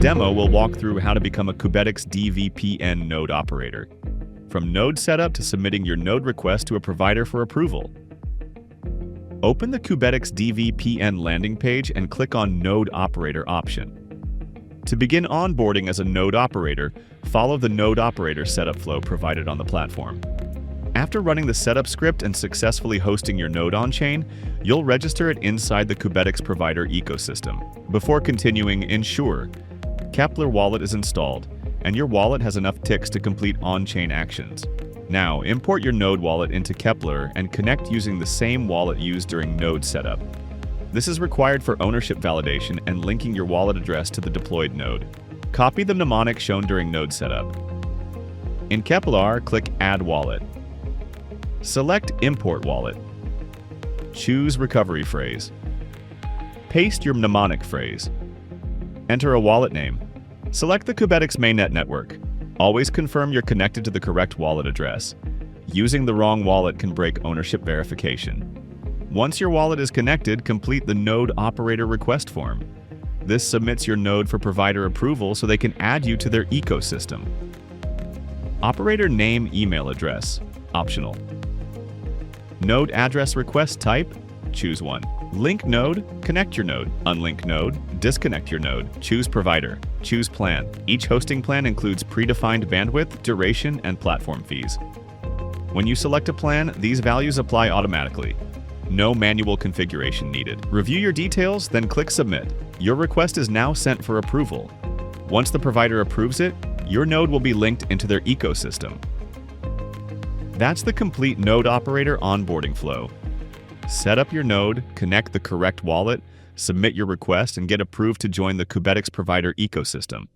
demo, we'll walk through how to become a Qubetics dVPN node operator, from node setup to submitting your node request to a provider for approval. Open the Qubetics dVPN landing page and click on Node Operator option. To begin onboarding as a node operator, follow the node operator setup flow provided on the platform. After running the setup script and successfully hosting your node on-chain, you'll register it inside the Qubetics provider ecosystem. Before continuing, ensure Kepler wallet is installed, and your wallet has enough ticks to complete on-chain actions. Now, import your node wallet into Kepler and connect using the same wallet used during node setup. This is required for ownership validation and linking your wallet address to the deployed node. Copy the mnemonic shown during node setup. In Kepler, click Add Wallet. Select Import Wallet. Choose Recovery Phrase. Paste your mnemonic phrase. Enter a wallet name. Select the Qubetics mainnet network. Always confirm you're connected to the correct wallet address. Using the wrong wallet can break ownership verification. Once your wallet is connected, complete the Node Operator Request form. This submits your node for provider approval so they can add you to their ecosystem. Operator name email address, optional. Node address request type, choose one. Link node, connect your node. Unlink node, disconnect your node. Choose provider, choose plan. Each hosting plan includes predefined bandwidth, duration, and platform fees. When you select a plan, these values apply automatically. No manual configuration needed. Review your details, then click Submit. Your request is now sent for approval. Once the provider approves it, your node will be linked into their ecosystem. That's the complete node operator onboarding flow. Set up your node, connect the correct wallet, submit your request, and get approved to join the Qubetics provider ecosystem.